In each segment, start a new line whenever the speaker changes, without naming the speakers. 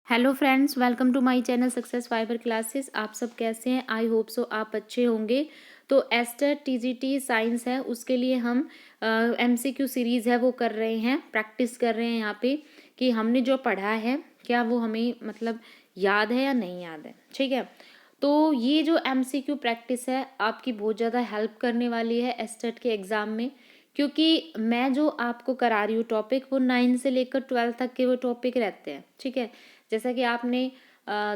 Hello friends, welcome to my channel success fibre classes. आप सब कैसे हैं? आई होप सो आप अच्छे होंगे। तो एस्टेट टीजीटी साइंस है, उसके लिए हम एमसीक्यू सीरीज़ है वो कर रहे हैं, प्रैक्टिस कर रहे हैं यहाँ पे कि हमने जो पढ़ा है क्या वो हमें मतलब याद है या नहीं याद है। ठीक है, तो ये जो एमसीक्यू प्रैक्टिस है आपकी बहुत ज़्यादा हेल्प करने वाली है एस्टेट के एग्ज़ाम में, क्योंकि मैं जो आपको करा रही हूँ टॉपिक वो 9 से लेकर 12 तक के वो टॉपिक रहते हैं। ठीक है, जैसा कि आपने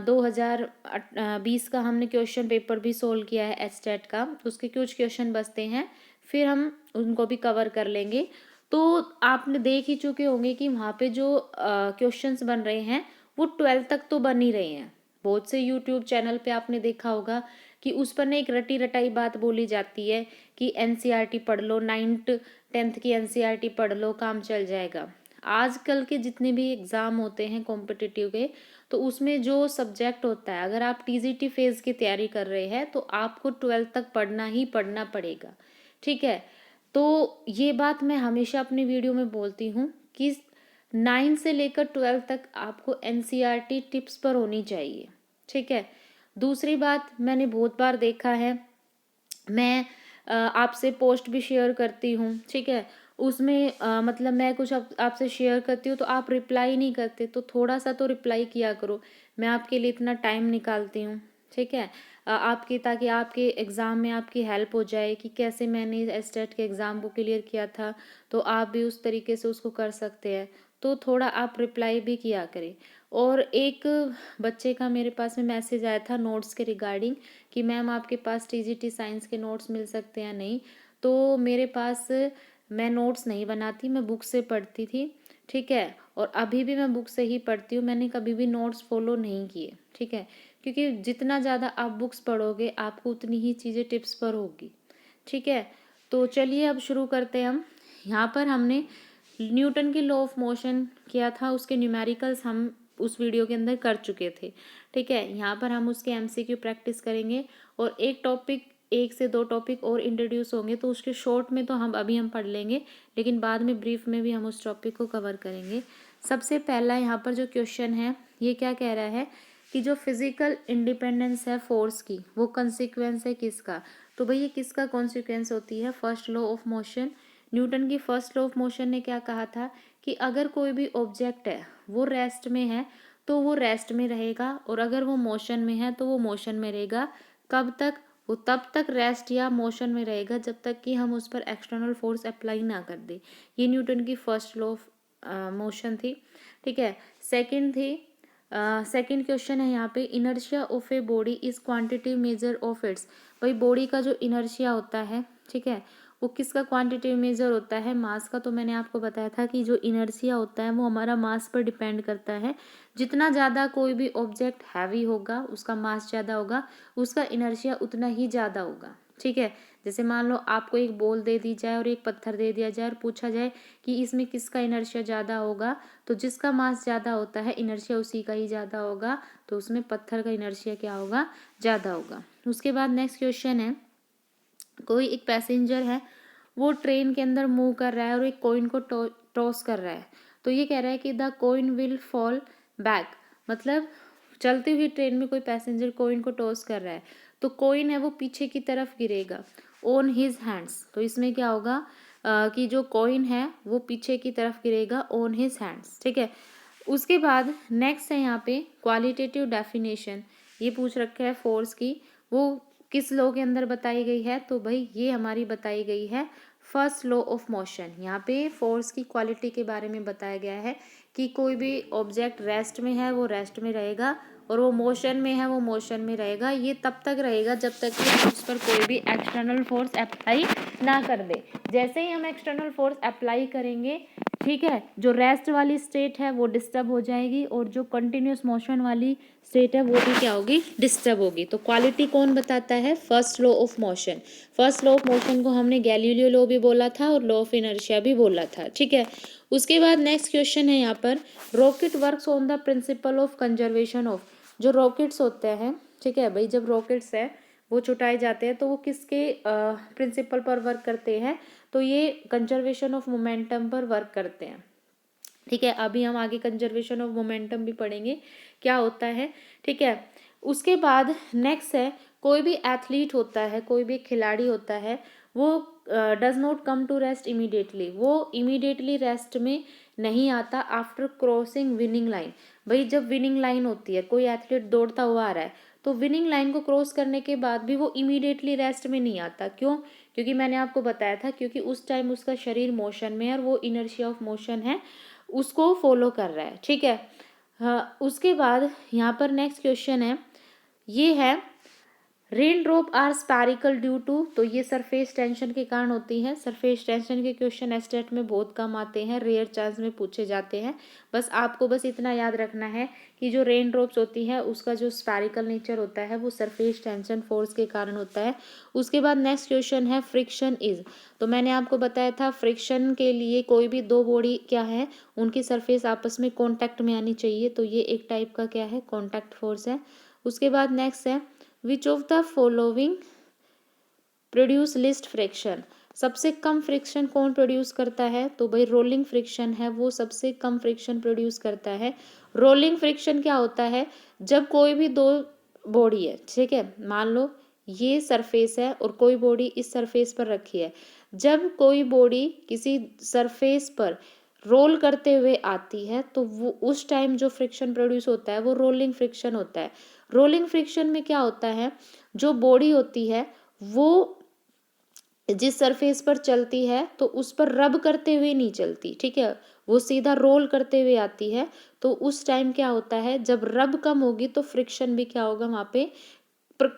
2020 का हमने क्वेश्चन पेपर भी सोल्व किया है एस्टेट का, उसके कुछ क्वेश्चन बचते हैं, फिर हम उनको भी कवर कर लेंगे। तो आपने देख ही चुके होंगे कि वहाँ पे जो क्वेश्चंस बन रहे हैं वो 12 तक तो बन ही रहे हैं। बहुत से यूट्यूब चैनल पे आपने देखा होगा कि उस पर ना एक रटी रटाई बात बोली जाती है कि एनसीईआरटी पढ़ लो, 9th 10th की एनसीईआरटी पढ़ लो, काम चल जाएगा। आजकल के जितने भी एग्ज़ाम होते हैं कॉम्पिटिटिव के, तो उसमें जो सब्जेक्ट होता है, अगर आप टीजीटी फेज़ की तैयारी कर रहे हैं तो आपको 12 तक पढ़ना ही पढ़ना पड़ेगा। ठीक है, तो ये बात मैं हमेशा अपनी वीडियो में बोलती हूँ कि 9 से लेकर 12 तक आपको एनसीईआरटी टिप्स पर होनी चाहिए। ठीक है, दूसरी बात मैंने बहुत बार देखा है, मैं आपसे पोस्ट भी शेयर करती हूँ। ठीक है, उसमें मतलब मैं कुछ आपसे शेयर करती हूँ तो आप रिप्लाई नहीं करते, तो थोड़ा सा तो रिप्लाई किया करो। मैं आपके लिए इतना टाइम निकालती हूँ। ठीक है, आपकी ताकि आपके एग्ज़ाम में आपकी हेल्प हो जाए कि कैसे मैंने एस्टेट के एग्ज़ाम को क्लियर किया था, तो आप भी उस तरीके से उसको कर सकते हैं। तो थोड़ा आप रिप्लाई भी किया करें। और एक बच्चे का मेरे पास में मैसेज आया था नोट्स के रिगार्डिंग कि मैम आपके पास टीजीटी साइंस के नोट्स मिल सकते हैं नहीं। तो मेरे पास, मैं नोट्स नहीं बनाती, मैं बुक से पढ़ती थी। ठीक है, और अभी भी मैं बुक से ही पढ़ती हूँ, मैंने कभी भी नोट्स फॉलो नहीं किए। ठीक है, क्योंकि जितना ज़्यादा आप बुक्स पढ़ोगे आपको उतनी ही चीज़ें टिप्स पर होगी। ठीक है, तो चलिए अब शुरू करते हैं हम। यहाँ पर हमने न्यूटन की लॉ ऑफ मोशन किया था, उसके न्यूमेरिकल्स हम उस वीडियो के अंदर कर चुके थे। ठीक है, यहाँ पर हम उसके एमसीक्यू प्रैक्टिस करेंगे और एक टॉपिक, 1 से 2 टॉपिक और इंट्रोड्यूस होंगे, तो उसके शॉर्ट में तो हम पढ़ लेंगे, लेकिन बाद में ब्रीफ में भी हम उस टॉपिक को कवर करेंगे। सबसे पहला यहाँ पर जो क्वेश्चन है ये क्या कह रहा है कि जो फिजिकल इंडिपेंडेंस है फोर्स की, वो कंसिक्वेंस है किसका? तो भाई ये किसका कॉन्सिक्वेंस होती है? First law of motion. Newton की फर्स्ट लॉ ऑफ मोशन ने क्या कहा था कि अगर कोई भी ऑब्जेक्ट है वो रेस्ट में है तो वो रेस्ट में रहेगा, और अगर वो मोशन में है तो वो मोशन में रहेगा। कब तक? वो तब तक रेस्ट या मोशन में रहेगा जब तक कि हम उस पर एक्सटर्नल फोर्स अप्लाई ना कर दे। ये न्यूटन की फर्स्ट लॉ ऑफ मोशन थी। ठीक है, सेकंड थी, सेकंड क्वेश्चन है यहाँ पे, inertia of a body is quantitative measure of its. भाई बॉडी का जो इनर्शिया होता है, ठीक है, वो किसका क्वांटिटिव मेजर होता है? मास का। तो मैंने आपको बताया था कि जो इनर्शिया होता है वो हमारा मास पर डिपेंड करता है। जितना ज़्यादा कोई भी ऑब्जेक्ट हैवी होगा, उसका मास ज़्यादा होगा, उसका इनर्शिया उतना ही ज़्यादा होगा। ठीक है, जैसे मान लो आपको एक बॉल दे दी जाए और एक पत्थर दे दिया जाए और पूछा जाए कि इसमें किसका इनर्शिया ज़्यादा होगा, तो जिसका मास ज़्यादा होता है इनर्शिया उसी का ही ज़्यादा होगा, तो उसमें पत्थर का इनर्शिया क्या होगा? ज़्यादा होगा। उसके बाद नेक्स्ट क्वेश्चन है, कोई एक पैसेंजर है, वो ट्रेन के अंदर मूव कर रहा है और एक कॉइन को टॉस कर रहा है, तो ये कह रहा है कि the coin will fall back. मतलब चलती हुई ट्रेन में कोई पैसेंजर कॉइन को टॉस कर रहा है, तो कॉइन है वो पीछे की तरफ गिरेगा ऑन हिज हैंड्स। तो इसमें क्या होगा कि जो कॉइन है वो पीछे की तरफ गिरेगा ऑन हिज हैंड्स। ठीक है, उसके बाद नेक्स्ट है यहाँ पे क्वालिटेटिव डेफिनेशन, ये पूछ रखा है फोर्स की, वो किस लॉ के अंदर बताई गई है? तो भाई ये हमारी बताई गई है फर्स्ट लॉ ऑफ मोशन। यहाँ पे फोर्स की क्वालिटी के बारे में बताया गया है कि कोई भी ऑब्जेक्ट रेस्ट में है वो रेस्ट में रहेगा, और वो मोशन में है वो मोशन में रहेगा। ये तब तक रहेगा जब तक कि हम उस पर कोई भी एक्सटर्नल फोर्स अप्लाई ना कर दे। जैसे ही हम एक्सटर्नल फोर्स अप्लाई करेंगे, ठीक है, जो रेस्ट वाली स्टेट है वो डिस्टर्ब हो जाएगी, और जो कंटिन्यूस मोशन वाली स्टेट है वो भी क्या होगी? डिस्टर्ब होगी। तो क्वालिटी कौन बताता है? First law of motion. First law of motion को हमने गैलीलियो लॉ भी बोला था और लॉ ऑफ इनर्शिया भी बोला था। ठीक है, उसके बाद नेक्स्ट क्वेश्चन है यहाँ पर, rocket works on the principle of conservation of. जो रॉकेट्स होते हैं, ठीक है भाई, जब रॉकेट्स है वो छुटाए जाते हैं तो वो किसके प्रिंसिपल पर वर्क करते हैं? तो ये कंजर्वेशन ऑफ मोमेंटम पर वर्क करते हैं। ठीक है, अभी हम आगे कंजर्वेशन ऑफ मोमेंटम भी पढ़ेंगे क्या होता है, ठीक है। उसके बाद नेक्स्ट है, कोई भी एथलीट होता है, कोई भी खिलाड़ी होता है, वो does not come to rest immediately, वो इमीडिएटली रेस्ट में नहीं आता आफ्टर क्रॉसिंग विनिंग लाइन। भाई जब विनिंग लाइन होती है, कोई एथलीट दौड़ता हुआ आ रहा है, तो विनिंग लाइन को क्रॉस करने के बाद भी वो इमीडिएटली रेस्ट में नहीं आता। क्यों? क्योंकि मैंने आपको बताया था, क्योंकि उस टाइम उसका शरीर मोशन में है और वो इनर्शिया ऑफ मोशन है, उसको फॉलो कर रहा है, ठीक है। हाँ, उसके बाद यहाँ पर नेक्स्ट क्वेश्चन है, ये है rain drop are spherical due to, तो ये सरफेस टेंशन के कारण होती है। सरफेस टेंशन के क्वेश्चन एस्टेट में बहुत कम आते हैं, रेयर चांस में पूछे जाते हैं। बस आपको बस इतना याद रखना है कि जो रेन ड्रॉप्स होती है उसका जो स्पैरिकल नेचर होता है वो सरफेस टेंशन फोर्स के कारण होता है। उसके बाद नेक्स्ट क्वेश्चन है फ्रिक्शन इज, तो मैंने आपको बताया था फ्रिक्शन के लिए कोई भी दो बॉडी क्या है, उनकी सरफेस आपस में कॉन्टैक्ट में आनी चाहिए, तो ये एक टाइप का क्या है, कॉन्टैक्ट फोर्स है। उसके बाद नेक्स्ट है which of the following produce list friction, सबसे कम फ्रिक्शन कौन प्रोड्यूस करता है, तो भाई रोलिंग फ्रिक्शन है, वो सबसे कम फ्रिक्शन प्रोड्यूस करता है। रोलिंग फ्रिक्शन क्या होता है, जब कोई भी दो बॉडी है, ठीक है, मान लो ये सरफेस है और कोई बॉडी इस सरफेस पर रखी है, जब कोई बॉडी किसी सरफेस पर रोल करते हुए आती है तो वो उस टाइम जो फ्रिक्शन प्रोड्यूस होता है वो रोलिंग फ्रिक्शन होता है। रोलिंग फ्रिक्शन में क्या होता है, जो बॉडी होती है वो जिस सरफेस पर चलती है तो उस पर रब करते हुए नहीं चलती, ठीक है, वो सीधा रोल करते हुए आती है। तो उस टाइम क्या होता है, जब रब कम होगी तो फ्रिक्शन भी क्या होगा, वहाँ पे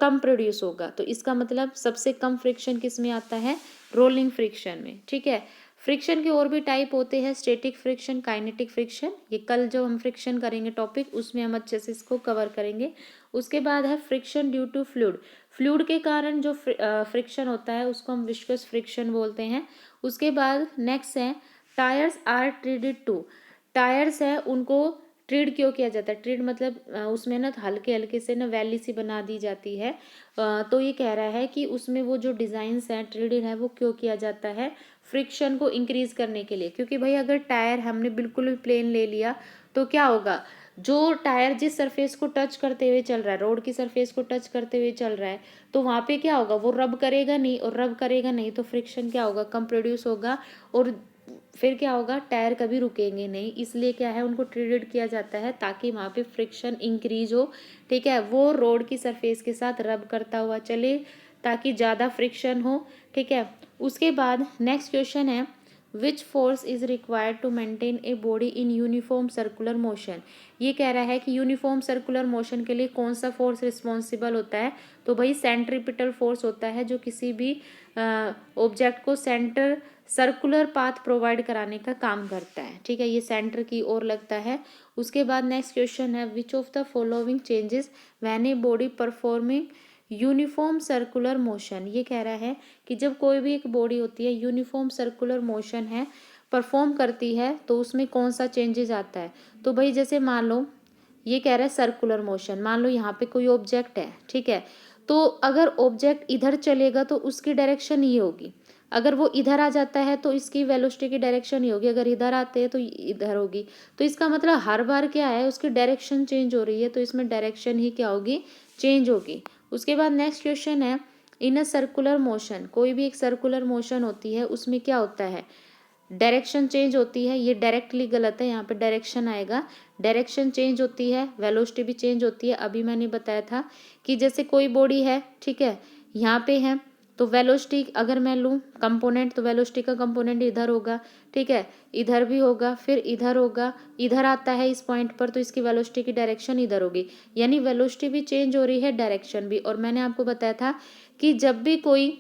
कम प्रोड्यूस होगा। तो इसका मतलब सबसे कम फ्रिक्शन किस में आता है, रोलिंग फ्रिक्शन में, ठीक है। फ्रिक्शन के और भी टाइप होते हैं, स्टैटिक फ्रिक्शन, काइनेटिक फ्रिक्शन, ये कल जो हम फ्रिक्शन करेंगे टॉपिक उसमें हम अच्छे से इसको कवर करेंगे। उसके बाद है friction due to fluid, fluid के कारण जो फ्रिक्शन होता है उसको हम विस्कस फ्रिक्शन बोलते हैं। उसके बाद नेक्स्ट है टायर्स आर ट्रीडेड टू, टायर्स है उनको ट्रीड क्यों किया जाता है, ट्रीड मतलब उसमें ना हल्के हल्के से ना वैली सी बना दी जाती है। तो ये कह रहा है कि उसमें वो जो डिज़ाइंस हैं ट्रीडेड है वो क्यों किया जाता है, फ्रिक्शन को इंक्रीज करने के लिए। क्योंकि भाई अगर टायर हमने बिल्कुल भी प्लेन ले लिया तो क्या होगा, जो टायर जिस सरफेस को टच करते हुए चल रहा है, रोड की सरफेस को टच करते हुए चल रहा है, तो वहाँ पे क्या होगा, वो रब करेगा नहीं, और रब करेगा नहीं तो फ्रिक्शन क्या होगा, कम प्रोड्यूस होगा, और फिर क्या होगा, टायर कभी रुकेंगे नहीं। इसलिए क्या है, उनको ट्रीडेड किया जाता है ताकि वहाँ पे फ्रिक्शन इंक्रीज हो, ठीक है, वो रोड की सरफेस के साथ रब करता हुआ चले ताकि ज़्यादा फ्रिक्शन हो, ठीक है। उसके बाद नेक्स्ट क्वेश्चन है which force is required to maintain a body in uniform circular motion, ये कह रहा है कि यूनिफॉर्म सर्कुलर मोशन के लिए कौन सा फोर्स रिस्पॉन्सिबल होता है, तो भाई सेंट्रीपिटल फोर्स होता है, जो किसी भी ऑब्जेक्ट को सेंटर सर्कुलर पाथ प्रोवाइड कराने का काम करता है, ठीक है, ये सेंटर की ओर लगता है। उसके बाद नेक्स्ट क्वेश्चन है which of the following changes when a body performing uniform circular motion, ये कह रहा है कि जब कोई भी एक बॉडी होती है यूनिफॉर्म सर्कुलर मोशन है परफॉर्म करती है तो उसमें कौन सा चेंजेस आता है, तो भाई जैसे मान लो ये कह रहा है सर्कुलर मोशन, मान लो यहाँ पे कोई ऑब्जेक्ट है, ठीक है, तो अगर ऑब्जेक्ट इधर चलेगा तो उसकी डायरेक्शन ये होगी, अगर वो इधर आ जाता है तो इसकी वेलोसिटी की डायरेक्शन ही होगी, अगर इधर आते हैं तो इधर होगी। तो इसका मतलब हर बार क्या है, उसकी डायरेक्शन चेंज हो रही है, तो इसमें डायरेक्शन ही क्या होगी, चेंज होगी। उसके बाद नेक्स्ट क्वेश्चन है इन अ सर्कुलर मोशन, कोई भी एक सर्कुलर मोशन होती है उसमें क्या होता है, डायरेक्शन चेंज होती है, ये डायरेक्टली गलत है, यहाँ पे डायरेक्शन आएगा, डायरेक्शन चेंज होती है, वेलोसिटी भी चेंज होती है। अभी मैंने बताया था कि जैसे कोई बॉडी है, ठीक है, यहाँ पे है, तो वेलोसिटी अगर मैं लूँ कंपोनेंट, तो वेलोसिटी का कंपोनेंट इधर होगा, ठीक है, इधर भी होगा, फिर इधर होगा, इधर आता है इस पॉइंट पर, तो इसकी वेलोसिटी की डायरेक्शन इधर होगी, यानी वेलोसिटी भी चेंज हो रही है, डायरेक्शन भी। और मैंने आपको बताया था कि जब भी कोई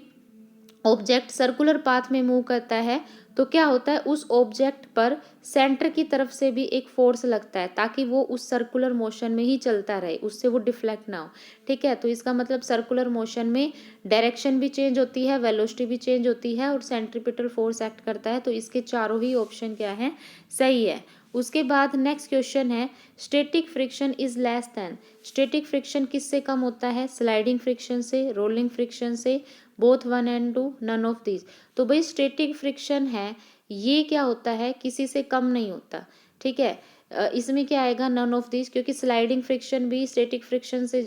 ऑब्जेक्ट सर्कुलर पाथ में मूव करता है तो क्या होता है, उस ऑब्जेक्ट पर सेंटर की तरफ से भी एक फोर्स लगता है ताकि वो उस सर्कुलर मोशन में ही चलता रहे, उससे वो डिफ्लेक्ट ना हो, ठीक है। तो इसका मतलब सर्कुलर मोशन में डायरेक्शन भी चेंज होती है, वेलोसिटी भी चेंज होती है और सेंट्रीपिटल फोर्स एक्ट करता है। तो इसके चारों ही ऑप्शन क्या है, सही है। उसके बाद नेक्स्ट क्वेश्चन है static friction is less than, static friction किससे कम होता है, स्लाइडिंग फ्रिक्शन से, रोलिंग फ्रिक्शन से, both one and two, none of this. तो भाई स्टैटिक फ्रिक्शन है ये क्या होता है, किसी से कम नहीं होता, ठीक है। इसमें क्या आएगा, नन ऑफ दिस, क्योंकि स्लाइडिंग फ्रिक्शन भी स्टैटिक फ्रिक्शन से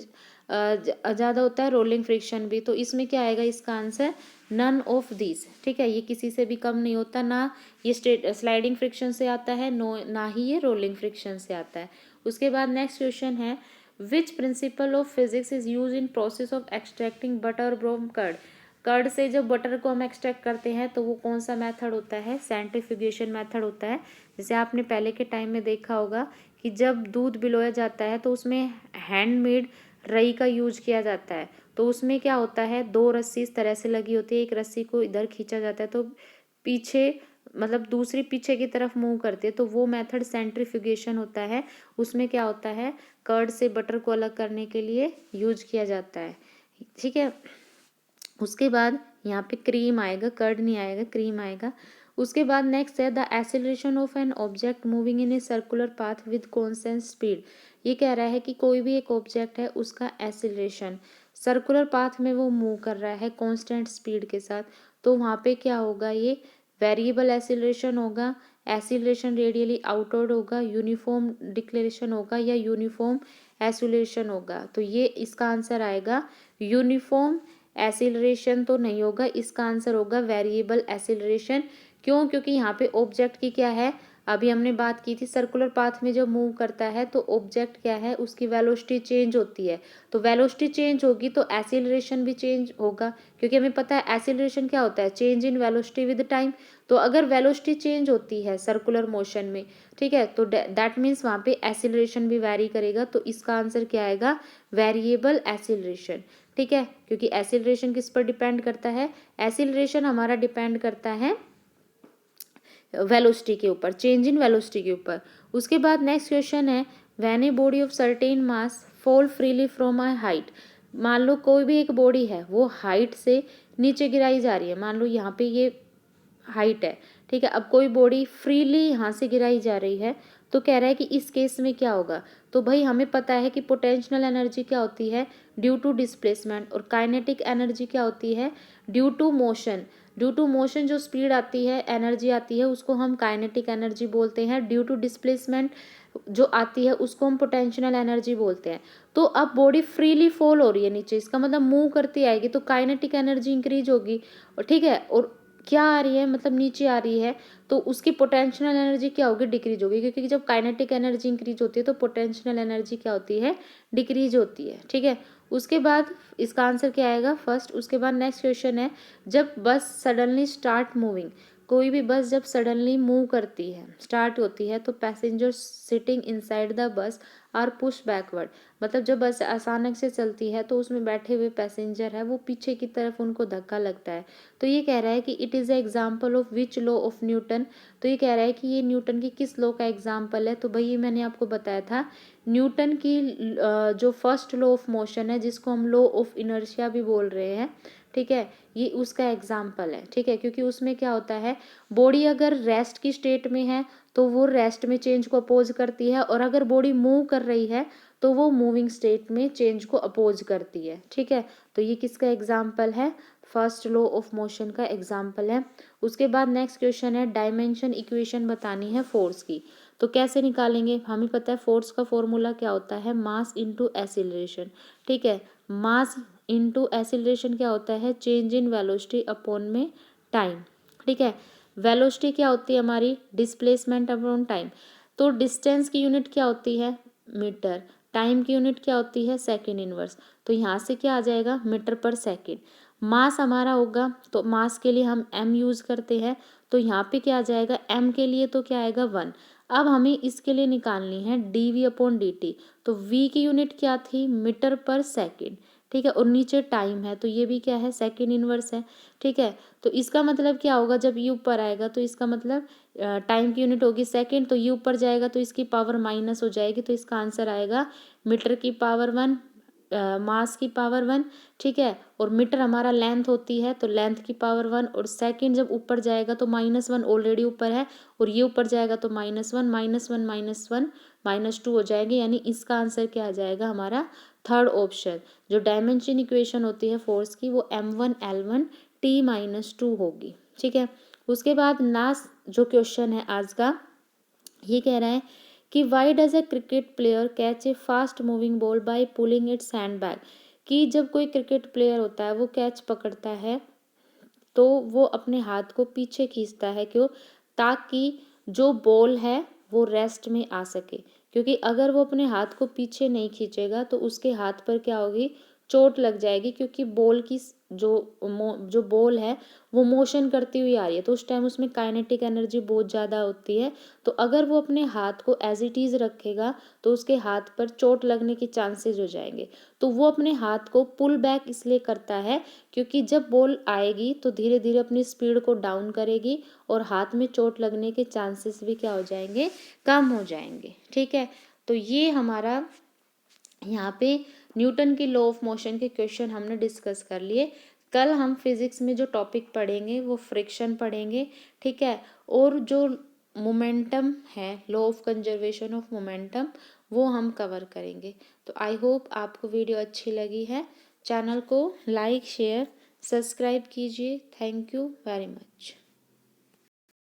ज़्यादा होता है, रोलिंग फ्रिक्शन भी। तो इसमें क्या आएगा इसका आंसर, नन ऑफ दिस। ठीक है, ये किसी से भी कम नहीं होता, ना ये स्लाइडिंग फ्रिक्शन से आता है, नो ना ही ये रोलिंग फ्रिक्शन से आता है। उसके बाद नेक्स्ट क्वेश्चन है, which principle of physics is use in process of extracting butter from curd. Curd से जब बटर को हम एक्सट्रैक्ट करते हैं तो वो कौन सा मेथड होता है, सेंट्रीफ्यूगेशन मेथड होता है। जैसे आपने पहले के टाइम में देखा होगा कि जब दूध बिलोया जाता है तो उसमें हैंडमेड रई का यूज किया जाता है। तो उसमें क्या होता है, दो रस्सी इस तरह से लगी होती है, एक रस्सी को इधर खींचा जाता है तो पीछे मतलब दूसरी पीछे की तरफ मूव करती है, तो वो मेथड सेंट्रीफ्यूगेशन होता है। उसमें क्या होता है, कर्ड से बटर को अलग करने के लिए यूज किया जाता है। ठीक है, उसके बाद यहाँ पे क्रीम आएगा, कर्ड नहीं आएगा, क्रीम आएगा। उसके बाद नेक्स्ट है, the acceleration of an object moving in a circular path with constant speed. ये कह रहा है कि कोई भी एक ऑब्जेक्ट है उसका एक्सेलरेशन सर्कुलर पाथ में वो मूव कर रहा है कांस्टेंट स्पीड के साथ, तो वहाँ पे क्या होगा, ये वेरिएबल एक्सेलरेशन होगा, एक्सेलरेशन रेडियली आउटवर्ड होगा, यूनिफॉर्म डिक्लेरेशन होगा या यूनिफॉर्म एक्सेलरेशन होगा। तो ये इसका आंसर आएगा यूनिफॉर्म एक्सेलरेशन तो नहीं होगा, इसका आंसर होगा वेरिएबल एक्सेलरेशन। क्यों, क्योंकि यहाँ पे ऑब्जेक्ट की क्या है, अभी हमने बात की थी सर्कुलर पाथ में जब मूव करता है तो ऑब्जेक्ट क्या है, उसकी वेलोसिटी चेंज होती है। तो वेलोसिटी चेंज होगी तो एक्सेलरेशन भी चेंज होगा, क्योंकि हमें पता है एक्सेलरेशन क्या होता है, change in velocity with time. तो अगर वेलोसिटी चेंज होती है सर्कुलर मोशन में, ठीक है, तो दैट मीन्स वहाँ पे एक्सेलरेशन भी वैरी करेगा। तो इसका आंसर क्या आएगा, वेरिएबल एक्सेलरेशन। ठीक है, क्योंकि एक्सेलरेशन किस पर डिपेंड करता है, एक्सेलरेशन हमारा डिपेंड करता है वेलोसिटी के ऊपर, चेंज इन वेलोसिटी के ऊपर। उसके बाद नेक्स्ट क्वेश्चन है, when a body of certain mass fall freely from a height. मान लो कोई भी एक बॉडी है वो हाइट से नीचे गिराई जा रही है, मान लो यहाँ पे ये हाइट है, ठीक है, अब कोई बॉडी फ्रीली यहाँ से गिराई जा रही है, तो कह रहा है कि इस केस में क्या होगा। तो भाई हमें पता है कि पोटेंशियल एनर्जी क्या होती है, ड्यू टू डिस्प्लेसमेंट, और काइनेटिक एनर्जी क्या होती है, due to motion. Due to motion जो स्पीड आती है, एनर्जी आती है, उसको हम काइनेटिक एनर्जी बोलते हैं। ड्यू टू डिस्प्लेसमेंट जो आती है उसको हम पोटेंशियल एनर्जी बोलते हैं। तो अब बॉडी फ्रीली फॉल हो रही है नीचे, इसका मतलब मूव करती आएगी तो काइनेटिक एनर्जी इंक्रीज होगी, और ठीक है, और क्या आ रही है, मतलब नीचे आ रही है, तो उसकी पोटेंशियल एनर्जी क्या होगी, डिक्रीज होगी, क्योंकि जब काइनेटिक एनर्जी इंक्रीज होती है तो पोटेंशियल एनर्जी क्या होती है, डिक्रीज होती है। ठीक है, उसके बाद इसका आंसर क्या आएगा, फर्स्ट। उसके बाद नेक्स्ट क्वेश्चन है, जब बस सडनली स्टार्ट मूविंग, कोई भी बस जब सडनली मूव करती है, स्टार्ट होती है, तो passenger sitting inside the bus are push backward. मतलब जब बस अचानक से चलती है तो उसमें बैठे हुए पैसेंजर है वो पीछे की तरफ उनको धक्का लगता है। तो ये कह रहा है कि it is a example of which law of Newton. तो ये कह रहा है कि ये न्यूटन की किस लॉ का एग्जाम्पल है। तो भाई ये मैंने आपको बताया था, न्यूटन की जो फर्स्ट लॉ ऑफ मोशन है, जिसको हम लॉ ऑफ इनर्शिया भी बोल रहे हैं, ठीक है, ये उसका एग्जाम्पल है। ठीक है, क्योंकि उसमें क्या होता है, बॉडी अगर रेस्ट की स्टेट में है तो वो रेस्ट में चेंज को अपोज करती है, और अगर बॉडी मूव कर रही है तो वो मूविंग स्टेट में चेंज को अपोज करती है। ठीक है, तो ये किसका एग्जाम्पल है, फर्स्ट लॉ ऑफ मोशन का एग्जाम्पल है। उसके बाद नेक्स्ट क्वेश्चन है, डायमेंशन इक्वेशन बतानी है फोर्स की। तो कैसे निकालेंगे, हमें पता है फोर्स का फॉर्मूला क्या होता है, मास इनटू एक्सीलरेशन। ठीक है, मास इनटू एक्सीलरेशन क्या होता है, चेंज इन वेलोसिटी अपॉन में टाइम। ठीक है, वेलोसिटी क्या होती है हमारी, डिस्प्लेसमेंट अपॉन टाइम। तो डिस्टेंस की यूनिट क्या होती है, मीटर। टाइम की यूनिट क्या होती है, सेकेंड इनवर्स। तो यहाँ से क्या आ जाएगा, मीटर पर सेकेंड। मास हमारा होगा, तो मास के लिए हम m यूज़ करते हैं, तो यहाँ पे क्या आ जाएगा, m के लिए तो क्या आएगा 1। अब हमें इसके लिए निकालनी है dv अपॉन dt। तो v की यूनिट क्या थी, मीटर पर सेकेंड। ठीक है, और नीचे टाइम है तो ये भी क्या है, सेकेंड इनवर्स है। ठीक है, तो इसका मतलब क्या होगा, जब ये ऊपर आएगा तो इसका मतलब टाइम की यूनिट होगी सेकेंड, तो ये ऊपर जाएगा तो इसकी पावर माइनस हो जाएगी, तो इसका आंसर आएगा मीटर की पावर 1, मास की पावर 1। ठीक है, और मीटर हमारा लेंथ होती है, तो लेंथ की पावर 1, और सेकेंड जब ऊपर जाएगा तो -1 ऑलरेडी ऊपर है, और ये ऊपर जाएगा तो -1 -1 -1 -2 हो जाएगी, यानी इसका आंसर क्या आ जाएगा हमारा, थर्ड ऑप्शन। जो डायमेंशन इक्वेशन होती है फोर्स की वो m1L1 T-2 होगी। ठीक है, उसके बाद लास्ट जो क्वेश्चन है आज का, ये कह रहा है कि why does a cricket player catch a fast moving ball by pulling it's hand bag, कि जब कोई क्रिकेट प्लेयर होता है वो कैच पकड़ता है तो वो अपने हाथ को पीछे खींचता है, क्यों? ताकि जो बॉल है वो रेस्ट में आ सके, क्योंकि अगर वो अपने हाथ को पीछे नहीं खींचेगा तो उसके हाथ पर क्या होगी, चोट लग जाएगी, क्योंकि बॉल की जो बॉल है वो मोशन करती हुई आ रही है, तो उस टाइम उसमें काइनेटिक एनर्जी बहुत ज़्यादा होती है। तो अगर वो अपने हाथ को एज इट इज़ रखेगा तो उसके हाथ पर चोट लगने के चांसेस हो जाएंगे। तो वो अपने हाथ को पुल बैक इसलिए करता है क्योंकि जब बॉल आएगी तो धीरे धीरे अपनी स्पीड को डाउन करेगी और हाथ में चोट लगने के चांसेस भी क्या हो जाएंगे, कम हो जाएंगे। ठीक है, तो ये हमारा यहाँ पे न्यूटन की लॉ ऑफ मोशन के क्वेश्चन हमने डिस्कस कर लिए। कल हम फिजिक्स में जो टॉपिक पढ़ेंगे वो फ्रिक्शन पढ़ेंगे। ठीक है, और जो मोमेंटम है, law of conservation of momentum, वो हम कवर करेंगे। तो आई होप आपको वीडियो अच्छी लगी है। चैनल को लाइक शेयर सब्सक्राइब कीजिए। Thank you very much.